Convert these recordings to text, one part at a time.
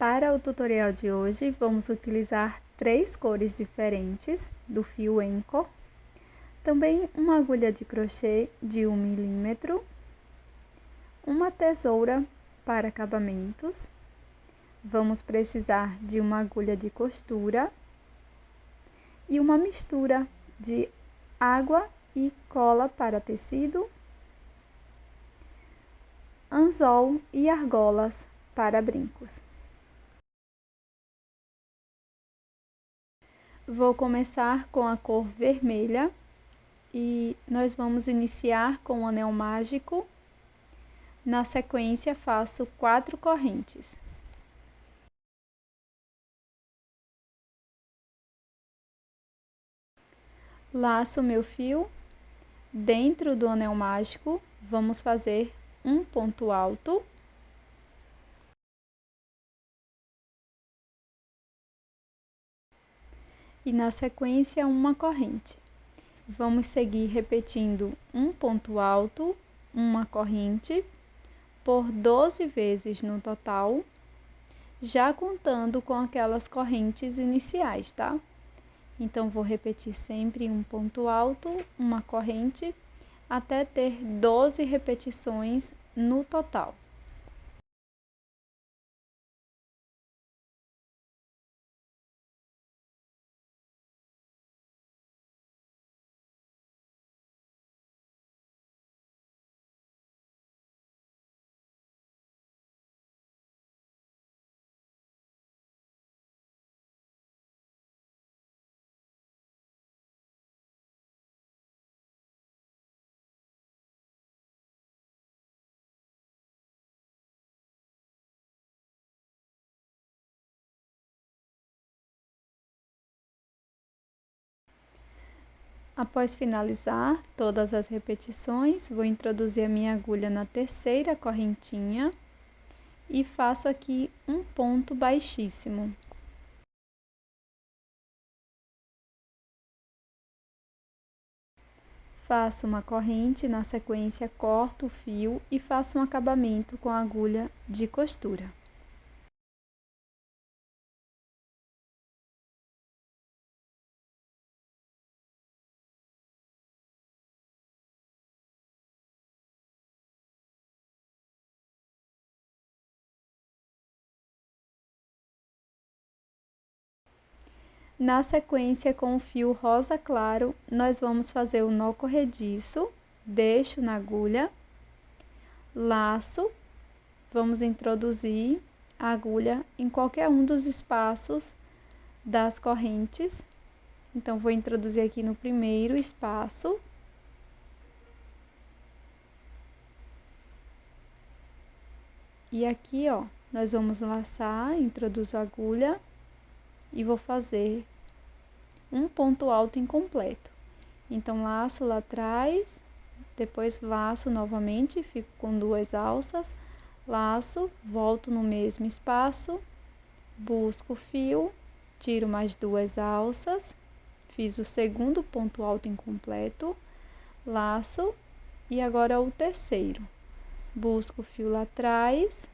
Para o tutorial de hoje, vamos utilizar 3 cores diferentes do fio Encor, também uma agulha de crochê de 1 milímetro, uma tesoura para acabamentos, vamos precisar de uma agulha de costura e uma mistura de água e cola para tecido, anzol e argolas para brincos. Vou começar com a cor vermelha e nós vamos iniciar com o anel mágico. Na sequência, faço 4 correntes. Laço meu fio. Dentro do anel mágico, vamos fazer um ponto alto. E na sequência, uma corrente. Vamos seguir repetindo um ponto alto, uma corrente, por 12 vezes no total, já contando com aquelas correntes iniciais, tá? Então, vou repetir sempre um ponto alto, uma corrente, até ter 12 repetições no total. Após finalizar todas as repetições, vou introduzir a minha agulha na terceira correntinha e faço aqui um ponto baixíssimo. Faço uma corrente, na sequência corto o fio e faço um acabamento com a agulha de costura. Na sequência, com o fio rosa claro, nós vamos fazer o nó corrediço, deixo na agulha, laço, vamos introduzir a agulha em qualquer um dos espaços das correntes. Então, vou introduzir aqui no primeiro espaço. E aqui, ó, nós vamos laçar, introduzo a agulha e vou fazer um ponto alto incompleto. Então, laço lá atrás, depois laço novamente, fico com 2 alças, laço, volto no mesmo espaço, busco o fio, tiro mais 2 alças, fiz o segundo ponto alto incompleto, laço, e agora o terceiro. Busco o fio lá atrás,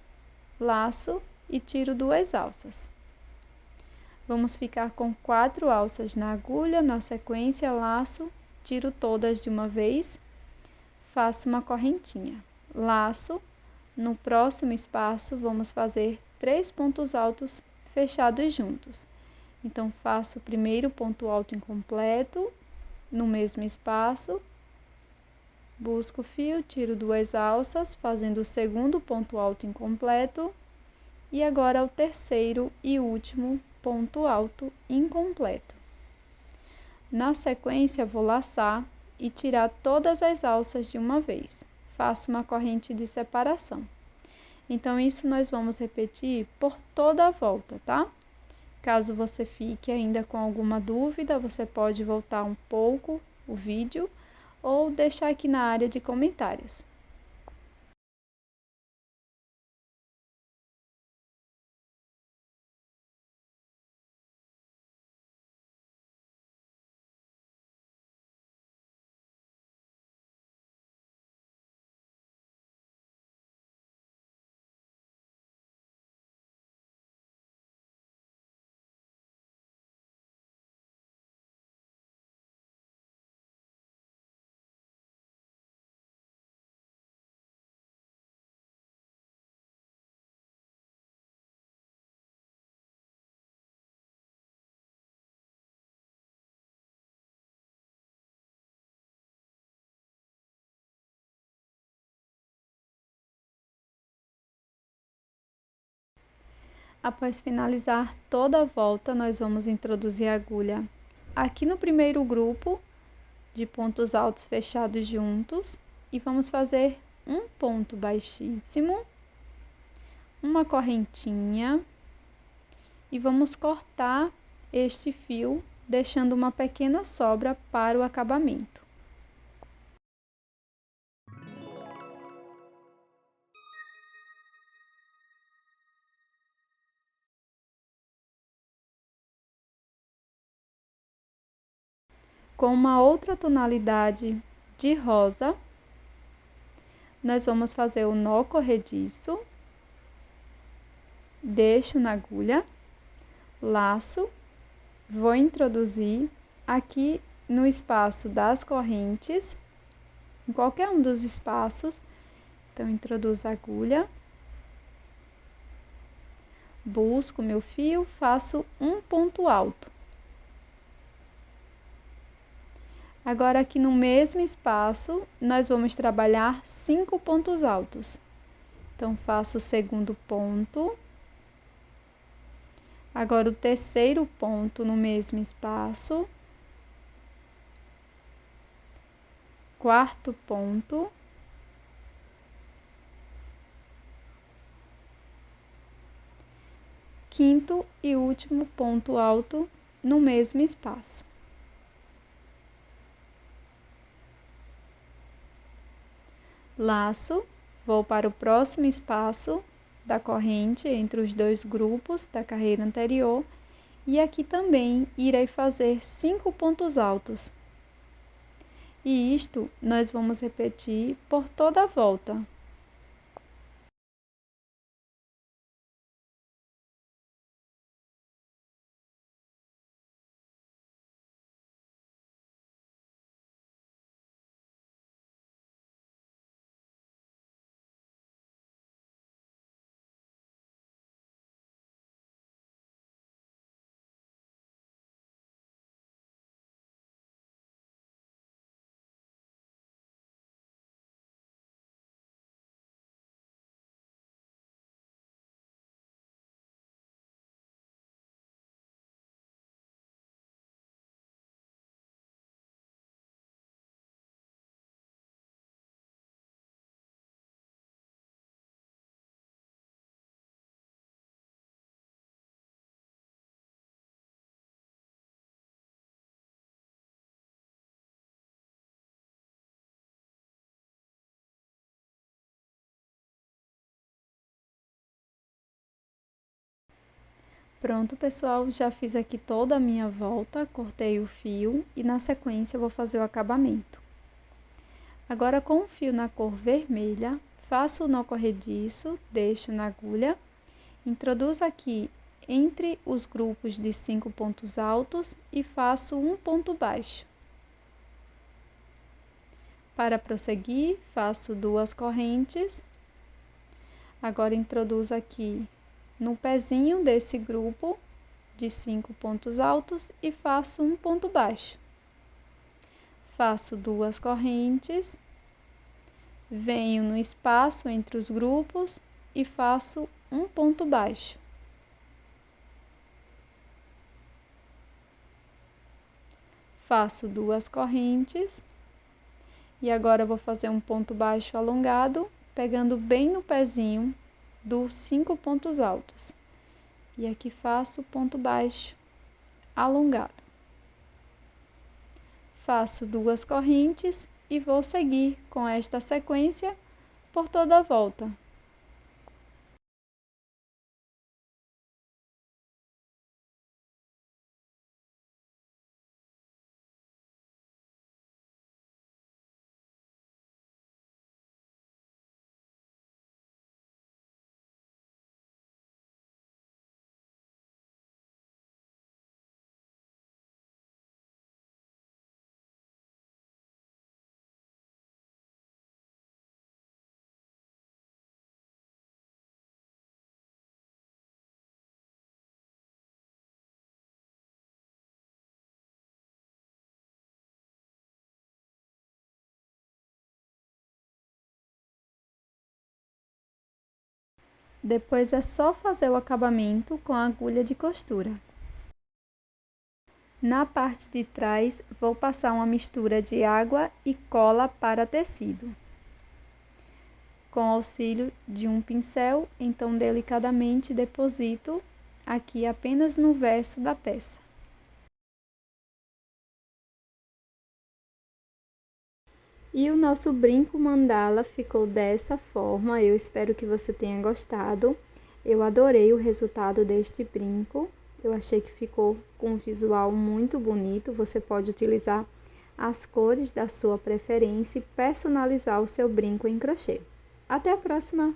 laço e tiro 2 alças. Vamos ficar com 4 alças na agulha, na sequência, laço, tiro todas de uma vez, faço uma correntinha, laço, no próximo espaço vamos fazer 3 pontos altos fechados juntos. Então, faço o primeiro ponto alto incompleto, no mesmo espaço, busco o fio, tiro 2 alças, fazendo o segundo ponto alto incompleto, e agora o terceiro e último ponto alto incompleto. Na sequência, vou laçar e tirar todas as alças de uma vez. Faço uma corrente de separação. Então, isso nós vamos repetir por toda a volta, tá? Caso você fique ainda com alguma dúvida, você pode voltar um pouco o vídeo ou deixar aqui na área de comentários. Após finalizar toda a volta, nós vamos introduzir a agulha aqui no primeiro grupo de pontos altos fechados juntos e vamos fazer um ponto baixíssimo, uma correntinha e vamos cortar este fio, deixando uma pequena sobra para o acabamento. Com uma outra tonalidade de rosa, nós vamos fazer o nó corrediço, deixo na agulha, laço, vou introduzir aqui no espaço das correntes, em qualquer um dos espaços. Então, introduzo a agulha, busco meu fio, faço um ponto alto. Agora, aqui no mesmo espaço, nós vamos trabalhar 5 pontos altos. Então, faço o segundo ponto. Agora, o terceiro ponto no mesmo espaço. Quarto ponto. Quinto e último ponto alto no mesmo espaço. Laço, vou para o próximo espaço da corrente entre os dois grupos da carreira anterior e aqui também irei fazer 5 pontos altos. E isto nós vamos repetir por toda a volta. Pronto, pessoal, já fiz aqui toda a minha volta, cortei o fio e na sequência eu vou fazer o acabamento. Agora, com o fio na cor vermelha, faço o nó corrediço, deixo na agulha, introduzo aqui entre os grupos de 5 pontos altos e faço um ponto baixo. Para prosseguir, faço 2 correntes. Agora, introduzo aqui no pezinho desse grupo de 5 pontos altos e faço um ponto baixo. Faço 2 correntes, venho no espaço entre os grupos e faço um ponto baixo. Faço 2 correntes e agora vou fazer um ponto baixo alongado, pegando bem no pezinho dos 5 pontos altos. E aqui faço ponto baixo alongado. Faço 2 correntes e vou seguir com esta sequência por toda a volta. Depois é só fazer o acabamento com a agulha de costura. Na parte de trás, vou passar uma mistura de água e cola para tecido. Com auxílio de um pincel, então delicadamente deposito aqui apenas no verso da peça. E o nosso brinco mandala ficou dessa forma. Eu espero que você tenha gostado. Eu adorei o resultado deste brinco. Eu achei que ficou com um visual muito bonito. Você pode utilizar as cores da sua preferência e personalizar o seu brinco em crochê. Até a próxima!